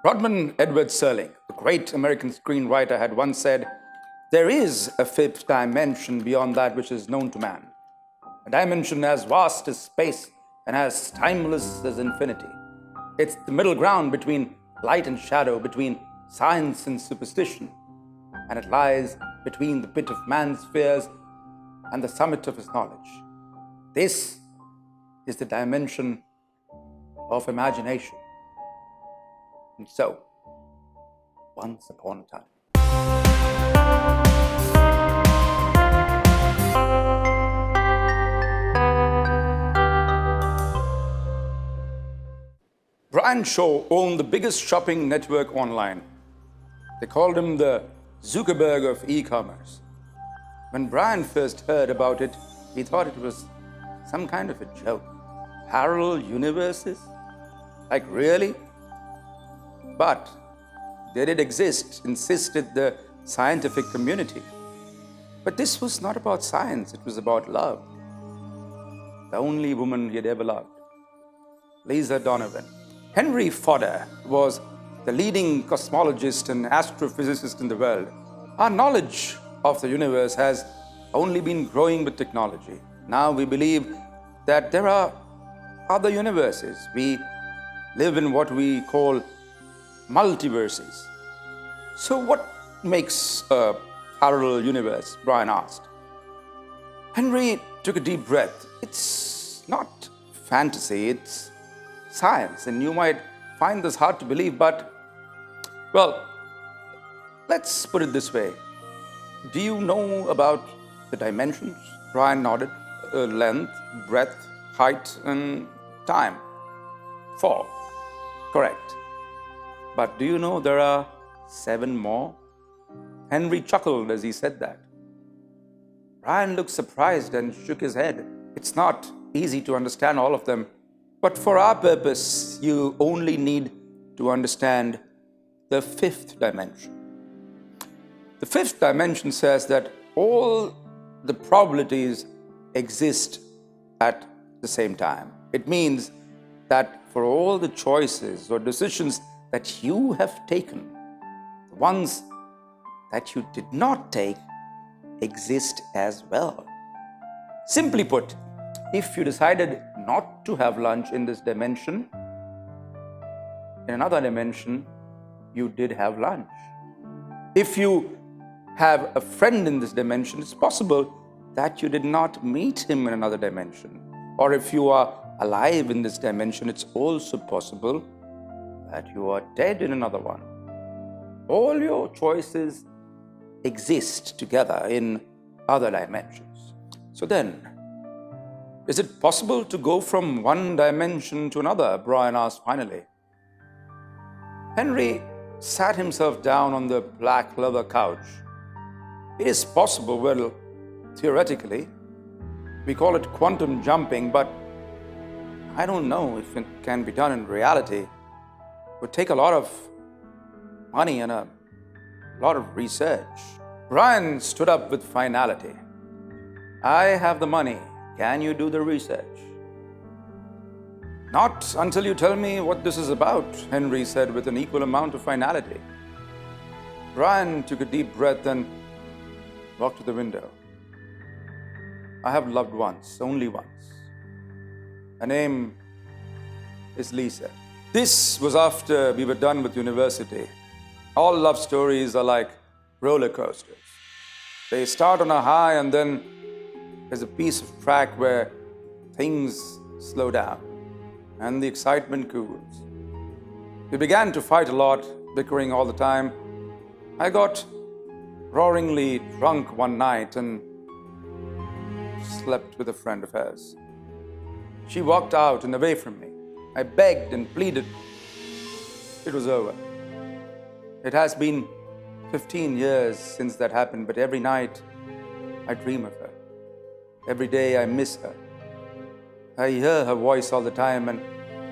Rodman Edward Serling, the great American screenwriter, had once said, "There is a fifth dimension beyond that which is known to man, a dimension as vast as space and as timeless as infinity. It's the middle ground between light and shadow, between science and superstition, and it lies between the pit of man's fears and the summit of his knowledge. This is the dimension of imagination." And so, once upon a time. Brian Shaw owned the biggest shopping network online. They called him the Zuckerberg of e-commerce. When Brian first heard about it, he thought it was some kind of a joke. Parallel universes? Like, really? But they did exist, insisted the scientific community. But this was not about science, it was about love. The only woman he had ever loved, Lisa Donovan. Henry Fodder was the leading cosmologist and astrophysicist in the world. Our knowledge of the universe has only been growing with technology. Now we believe that there are other universes. We live in what we call multiverses. So what makes a parallel universe? Brian asked. Henry took a deep breath. It's not fantasy, it's science. And you might find this hard to believe, but, well, let's put it this way. Do you know about the dimensions? Brian nodded. Length, breadth, height, and time. 4. Correct. But do you know there are 7 more? Henry chuckled as he said that. Brian looked surprised and shook his head. It's not easy to understand all of them, but for our purpose, you only need to understand the 5th dimension. The 5th dimension says that all the probabilities exist at the same time. It means that for all the choices or decisions that you have taken, the ones that you did not take exist as well. Simply put, if you decided not to have lunch in this dimension, in another dimension, you did have lunch. If you have a friend in this dimension, it's possible that you did not meet him in another dimension. Or if you are alive in this dimension, it's also possible that you are dead in another one. All your choices exist together in other dimensions. So then, is it possible to go from one dimension to another? Brian asked finally. Henry sat himself down on the black leather couch. It is possible, well, theoretically. We call it quantum jumping, but I don't know if it can be done in reality. It would take a lot of money and a lot of research. Brian stood up with finality. I have the money. Can you do the research? Not until you tell me what this is about, Henry said with an equal amount of finality. Brian took a deep breath and walked to the window. I have loved once, only once. Her name is Lisa. This was after we were done with university. All love stories are like roller coasters. They start on a high and then there's a piece of track where things slow down and the excitement cools. We began to fight a lot, bickering all the time. I got roaringly drunk one night and slept with a friend of hers. She walked out and away from me. I begged and pleaded. It was over. It has been 15 years since that happened, but every night I dream of her. Every day I miss her. I hear her voice all the time, and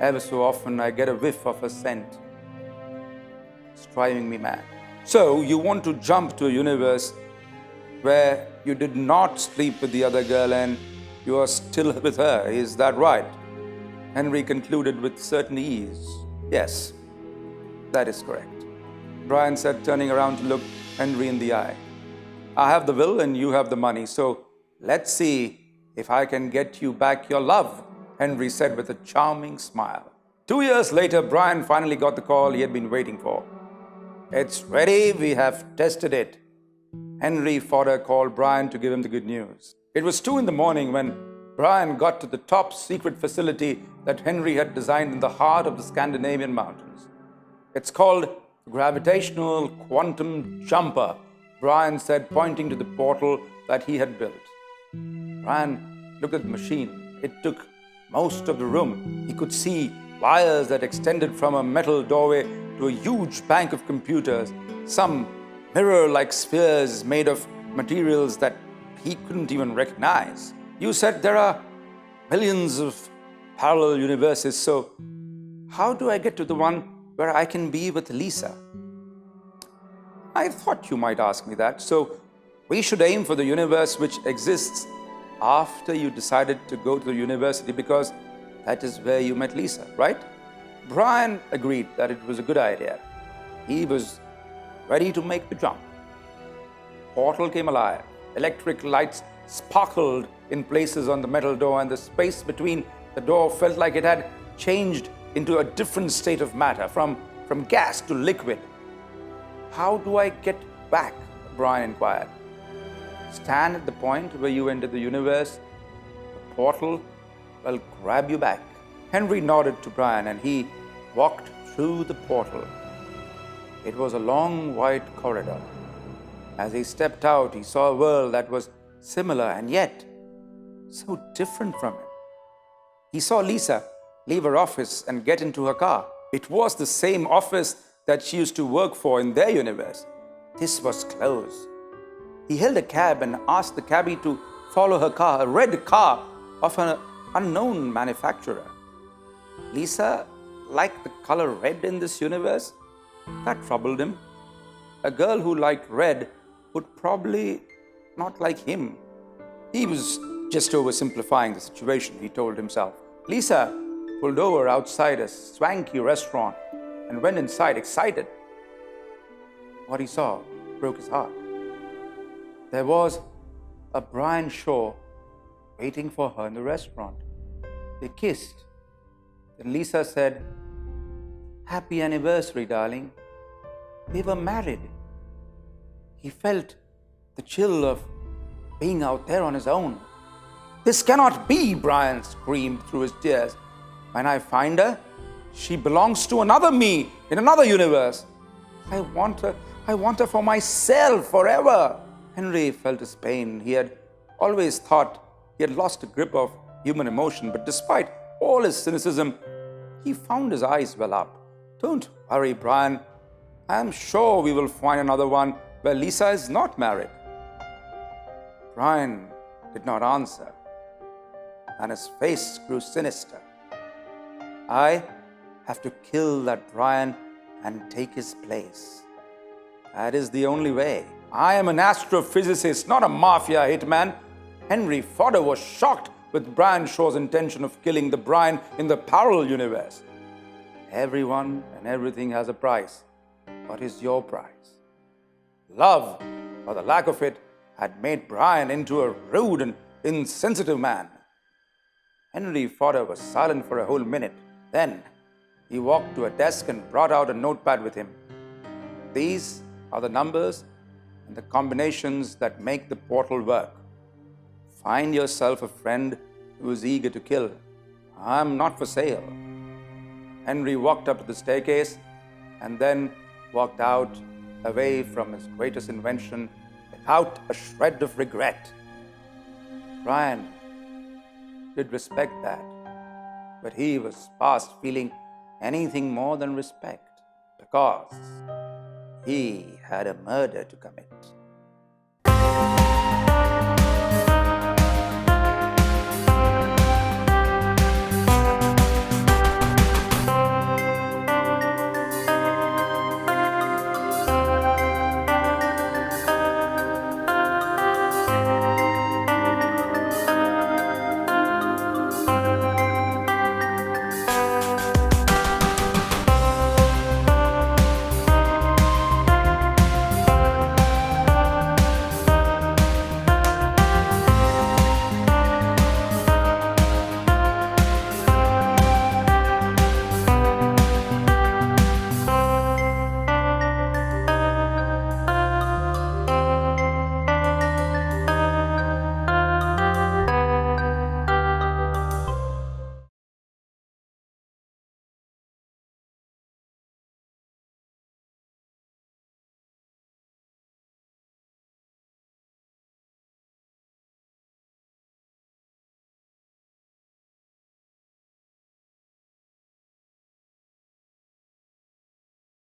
ever so often I get a whiff of her scent. It's driving me mad. So you want to jump to a universe where you did not sleep with the other girl and you are still with her, is that right? Henry concluded with certain ease. Yes, that is correct, Brian said, turning around to look Henry in the eye. I have the will and you have the money, so let's see if I can get you back your love, Henry said with a charming smile. 2 years later, Brian finally got the call he had been waiting for. It's ready, we have tested it. Henry Fodder called Brian to give him the good news. It was 2 in the morning when Brian got to the top secret facility that Henry had designed in the heart of the Scandinavian mountains. It's called Gravitational Quantum Jumper, Brian said, pointing to the portal that he had built. Brian looked at the machine. It took most of the room. He could see wires that extended from a metal doorway to a huge bank of computers, some mirror-like spheres made of materials that he couldn't even recognize. You said there are millions of parallel universes, so how do I get to the one where I can be with Lisa? I thought you might ask me that, so we should aim for the universe which exists after you decided to go to the university, because that is where you met Lisa, right? Brian agreed that it was a good idea. He was ready to make the jump. Portal came alive. Electric lights sparkled in places on the metal door, and the space between the door felt like it had changed into a different state of matter, from gas to liquid. How do I get back? Brian inquired. Stand at the point where you entered the universe. The portal will grab you back. Henry nodded to Brian and he walked through the portal. It was a long white corridor. As he stepped out, he saw a world that was similar and yet so different from him. He saw Lisa leave her office and get into her car. It was the same office that she used to work for in their universe. This was close. He hailed a cab and asked the cabbie to follow her car, a red car of an unknown manufacturer. Lisa liked the color red in this universe? That troubled him. A girl who liked red would probably not like him. He was just oversimplifying the situation, he told himself. Lisa pulled over outside a swanky restaurant and went inside excited. What he saw broke his heart. There was a Brian Shaw waiting for her in the restaurant. They kissed. Then Lisa said, "Happy anniversary, darling." They were married. He felt the chill of being out there on his own. This cannot be, Brian screamed through his tears. When I find her, she belongs to another me in another universe. I want her for myself forever. Henry felt his pain. He had always thought he had lost a grip of human emotion, but despite all his cynicism, he found his eyes well up. Don't worry, Brian. I am sure we will find another one where Lisa is not married. Brian did not answer, and his face grew sinister. I have to kill that Brian and take his place. That is the only way. I am an astrophysicist, not a mafia hitman. Henry Fodder was shocked with Brian Shaw's intention of killing the Brian in the parallel universe. Everyone and everything has a price. What is your price? Love, or the lack of it, had made Brian into a rude and insensitive man. Henry Fodder was silent for a whole minute. Then he walked to a desk and brought out a notepad with him. These are the numbers and the combinations that make the portal work. Find yourself a friend who is eager to kill. I'm not for sale. Henry walked up to the staircase and then walked out, away from his greatest invention, without a shred of regret. Brian did respect that, but he was past feeling anything more than respect, because he had a murder to commit.